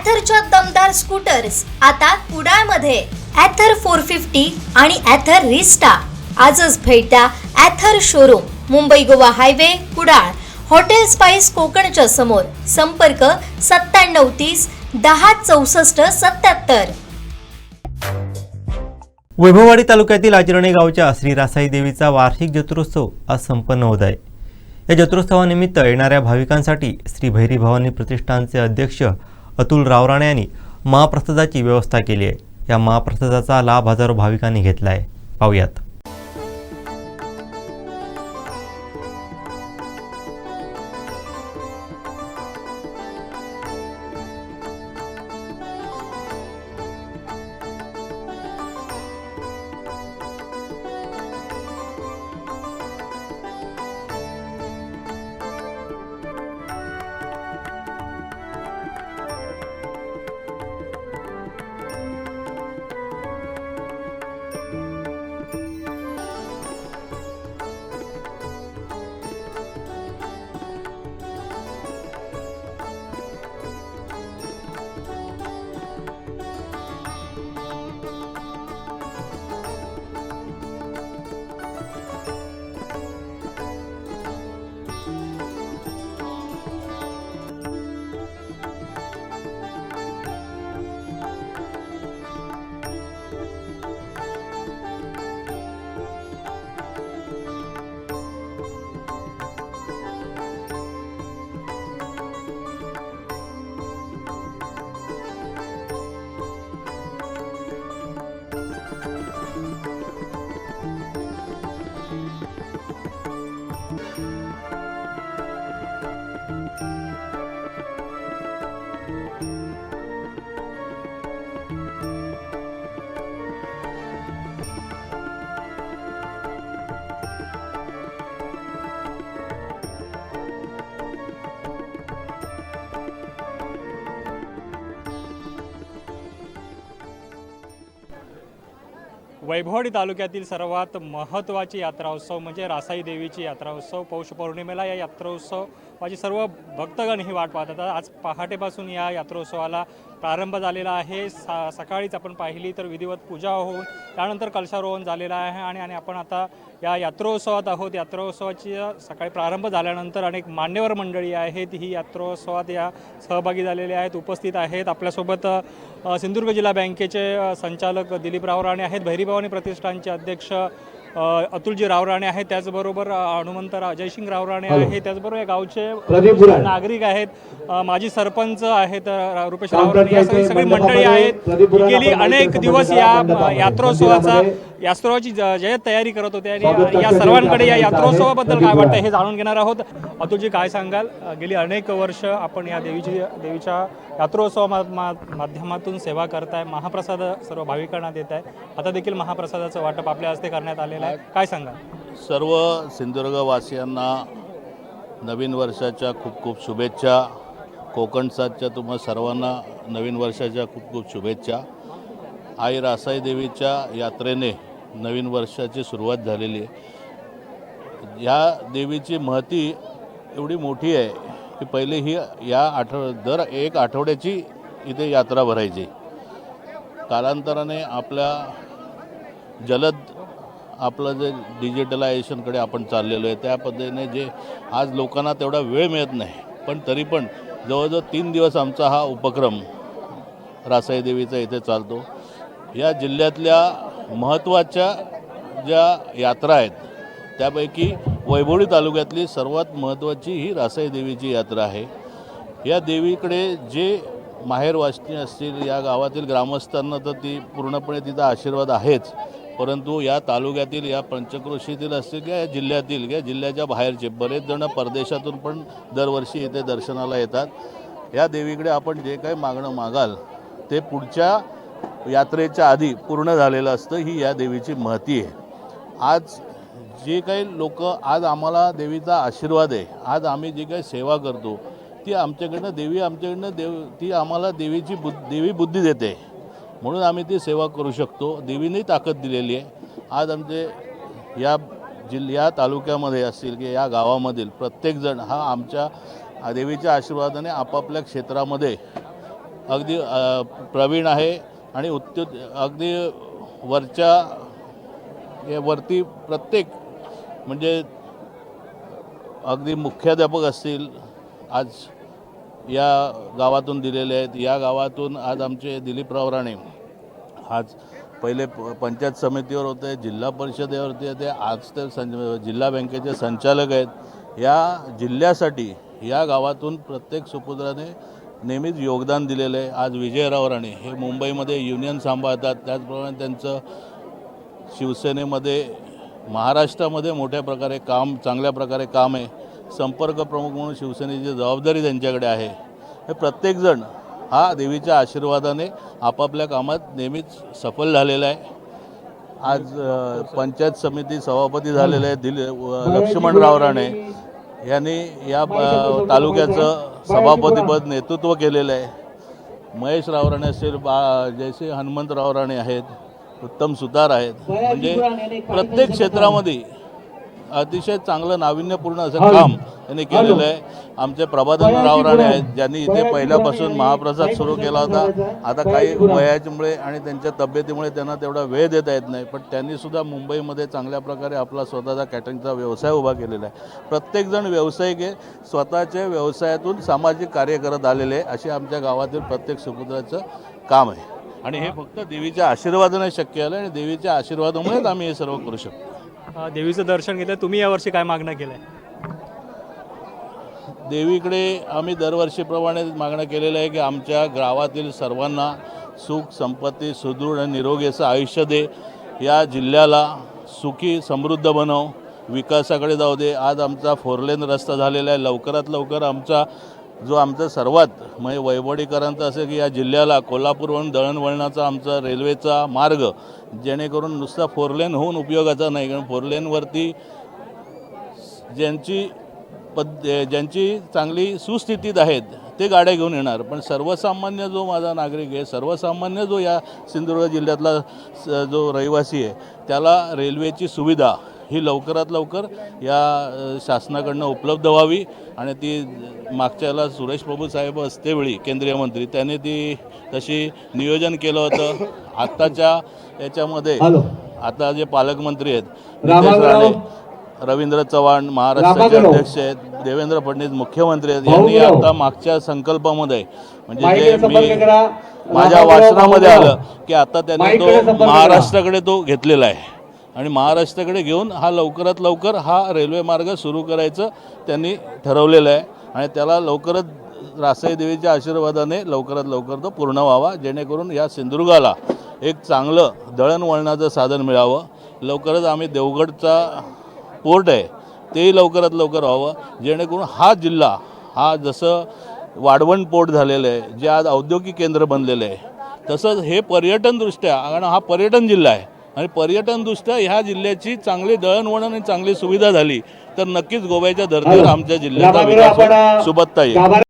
ॲथरच्या दमदार स्कूटर्स आता कुडाळमध्ये. ॲथर 450 आणि ॲथर रिस्टा. आजच भेट द्या Ather showroom, Mumbai Goa highway, Kudal, hotel spice कोकणच्या समोर. संपर्क 9730 10 64 77. वैभववाडी तालुक्यातील आचरणे गावच्या श्री रासाई देवीचा वार्षिक जत्रोत्सव आज संपन्न होत आहे. या जत्रोत्सवानिमित्त येणाऱ्या भाविकांसाठी श्री भैरी भवानी प्रतिष्ठानचे अध्यक्ष अतुल रावराणे यांनी महाप्रसादाची व्यवस्था केली आहे. या महाप्रसादाचा लाभ हजारो भाविकांनी घेतला आहे. पाहूयात. वैभववाडी तालुक्यातील सर्वात महत्त्वाची यात्रा उत्सव म्हणजे रासाई देवीची यात्रा उत्सव. पौष पौर्णिमेला या यात्रोत्सवाची सर्व भक्तगण ही वाट पाहतात. आज पहाटेपासून या यात्रोत्सवाला प्रारंभ झालेला आहे. सकाळीच आपण पाहिली तर विधिवत पूजा होऊन त्यानंतर कलशारोहण झालेलं आहे आणि आपण आता या यात्रोत्सवात आहोत. यात्रोत्सवाची सकाळी प्रारंभ झाल्यानंतर अनेक मान्यवर मंडळी आहेत ही यात्रोत्सवात या सहभागी झालेले आहेत, उपस्थित आहेत. आपल्यासोबत सिंधुदुर्ग जिल्हा बँकेचे संचालक दिलीप रावराणे आहेत, भैरी भवानी प्रतिष्ठानचे अध्यक्ष अतुलजी रावराणे आहेत, त्याचबरोबर हनुमंत जयसिंग रावराणे आहेत, त्याचबरोबर या गावचे नागरिक आहेत, माजी सरपंच आहेत रुपेश रावराणे, या सगळी मंडळी आहेत. गेली अनेक दिवस या यात्रोत्सवाची जय्यत तयारी करत होते आणि या सर्वांकडे या यात्रोत्सवाबद्दल काय वाटतं हे जाणून घेणार आहोत. अतुलजी, काय सांगाल? गेली अनेक वर्ष आपण या देवीच्या यात्रोत्सवा माध्यमातून सेवा करताय, महाप्रसाद सर्व भाविकांना देत आहे. आता देखील महाप्रसादाचं वाटप आपल्या हस्ते करण्यात आलेलं आहे. काय सांगाल? सर्व सिंधुदुर्गवासियांना नवीन वर्षाच्या खूप खूप शुभेच्छा. कोकणसाच्या तुम्हा सर्वांना नवीन वर्षाच्या खूप खूप शुभेच्छा. आई रासाई देवीच्या यात्रेने नवीन वर्षाची सुरुवात झालेली आहे. या देवीची महती एवढी मोठी आहे की पहिले ही दर एक आठवड्याची इथे यात्रा भरायची. कालांतराने आपलं जे डिजिटलायझेशनकडे आपण चाललेलो आहे त्या पद्धतीने जे आज लोकांना तेवढा वेळ मिळत नाही, पण तरी पण जवळजवळ 3 दिवस आमचा हा उपक्रम रासाई देवीचा इथे चालतो. या जिल्ह्यातल्या महत्त्वाच्या ज्या यात्रा आहेत त्यापैकी वैभववाडी तालुक्यातली सर्वात महत्त्वाची ही रासाई देवीची यात्रा आहे. या देवीकडे जे माहेरवासिनी असतील, या गावातील ग्रामस्थांना तर ती पूर्णपणे तिचा आशीर्वाद आहेच, परंतु या तालुक्यातील, या पंचक्रोशीतील असतील किंवा या जिल्ह्यातील किंवा जिल्ह्याच्या बाहेरचे बरेच जण परदेशातून पण दरवर्षी इथे दर्शनाला येतात. या देवीकडे आपण जे काही मागणं मागाल ते पुढच्या यात्रेच्या आधी पूर्ण झालेलं असतं. ही या देवीची महती आहे. आज जे काही लोक आज आम्हाला देवीचा आशीर्वाद आहे, आज आम्ही जी काही सेवा करतो ती ती आम्हाला देवी बुद्धी देते, म्हणून आम्ही ती सेवा करू शकतो. देवीने ताकद दिलेली आहे. आज आमचे या तालुक्यामध्ये असतील की या गावामधील प्रत्येकजण हा आमच्या देवीच्या आशीर्वादाने आपापल्या क्षेत्रामध्ये अगदी प्रवीण आहे आणि अगदी वरती प्रत्येक म्हणजे अगदी मुख्याध्यापक असतील आज या गावातून दिलेले आहेत. या गावातून आज आमचे दिलीपराव राणे आज पहिले पंचायत समितीवर होते, जिल्हा परिषदेवरती होते, आज ते जिल्हा बँकेचे संचालक आहेत. या जिल्ह्यासाठी या गावातून प्रत्येक सुपुत्राने नेहमीच योगदान दिलेलं आहे. आज विजयराव राणे हे मुंबईमध्ये युनियन सांभाळतात, त्याचप्रमाणे त्यांचं शिवसेनेमध्ये महाराष्ट्रामध्ये मोठ्या प्रकारे चांगल्या प्रकारे काम आहे. संपर्क प्रमुख म्हणून शिवसेनेची जबाबदारी त्यांच्याकडे आहे. हे प्रत्येकजण हा देवीच्या आशीर्वादाने आपापल्या कामात नेहमीच सफल झालेला आहे. आज पंचायत समिती सभापती झालेले आहेत लक्ष्मणराव राणे यांनी या तालुक्याचं सभापतीपद नेतृत्व केलेलं आहे. महेश राव राणे असेल, जयश्री हनुमंतराव राणे आहेत, उत्तम सुतार आहेत. म्हणजे प्रत्येक क्षेत्रामध्ये अतिशय चांगलं नाविन्यपूर्ण असं काम त्यांनी केलेलं आहे. आमचे प्रभातराव राणे आहेत, ज्यांनी इथे पहिल्यापासून महाप्रसाद सुरू केला होता. आता काही वयाच्यामुळे आणि त्यांच्या तब्येतीमुळे त्यांना तेवढा वेळ देता येत नाही, पण त्यांनीसुद्धा मुंबईमध्ये चांगल्या प्रकारे आपला स्वतःचा कॅटरिंगचा व्यवसाय उभा केलेला आहे. प्रत्येकजण व्यावसायिक आहे, स्वतःच्या व्यवसायातून सामाजिक कार्य करत आलेले आहे. असे आमच्या गावातील प्रत्येक सुपुत्राचं काम आहे आणि हे फक्त देवीच्या आशीर्वादाने शक्य आलं आणि देवीच्या आशीर्वादामुळेच आम्ही हे सर्व करू शकतो. देवीचं दर्शन घेतलं. तुम्ही यावर्षी काय मागणं केलं आहे? देवीकडे आम्ही दरवर्षीप्रमाणे मागणं केलेलं आहे की आमच्या गावातील सर्वांना सुख संपत्ती सुदृढ आणि निरोगी असं आयुष्य दे. या जिल्ह्याला सुखी समृद्ध बनव, विकासाकडे जाऊ दे. आज आमचा 4 लेन रस्ता झालेला आहे. लवकरात लवकर आमचा सर्वात म्हणजे वैभवडीकरांचं असं की या जिल्ह्याला कोल्हापूरवरून दळणवळणाचा आमचा रेल्वेचा मार्ग जेणेकरून नुसता 4 लेन होऊन उपयोगाचा नाही. कारण 4 लेनवरती ज्यांची चांगली सुस्थितीत आहेत ते गाड्या घेऊन येणार, पण सर्वसामान्य जो माझा नागरिक आहे, सर्वसामान्य जो या सिंधुदुर्ग जिल्ह्यातला जो रहिवासी आहे, त्याला रेल्वेची सुविधा ही लवकरात लवकर या शासनाकडनं उपलब्ध व्हावी. आणि ती मागच्याला सुरेश प्रभू साहेब असतेवेळी केंद्रीय मंत्री त्यांनी ती तशी नियोजन केलं होतं. आत्ताच्या याच्यामध्ये आता जे पालकमंत्री आहेत नितेश राणे, रवींद्र चव्हाण महाराष्ट्राचे अध्यक्ष आहेत, देवेंद्र फडणवीस मुख्यमंत्री आहेत, यांनी आता मागच्या संकल्पामध्ये म्हणजे जे मी माझ्या वाचनामध्ये आलं की आता त्यांनी तो महाराष्ट्राकडे तो घेतलेला आहे आणि महाराष्ट्राकडे घेऊन हा लवकरात लवकर हा रेल्वे मार्ग सुरू करायचं त्यांनी ठरवलेलं आहे आणि त्याला लवकरच रासाई देवीच्या आशीर्वादाने लवकरात लवकर तो पूर्ण व्हावा, जेणेकरून या सिंधुदुर्गाला एक चांगलं दळणवळणाचं साधन मिळावं. लवकरच आम्ही देवगडचा पोर्ट आहे तेही लवकरात लवकर व्हावं, जेणेकरून हा जिल्हा हा जसं वाढवण पोर्ट झालेलं आहे, जे आज औद्योगिक केंद्र बनलेलं आहे, तसंच हे पर्यटनदृष्ट्या, कारण हा पर्यटन जिल्हा आहे आणि पर्यटनदृष्ट्या ह्या जिल्ह्याची चांगली दळणवळण आणि चांगली सुविधा झाली तर नक्कीच गोव्याच्या धर्तीवर आमच्या जिल्ह्याचा विकास सुबत्ता येईल.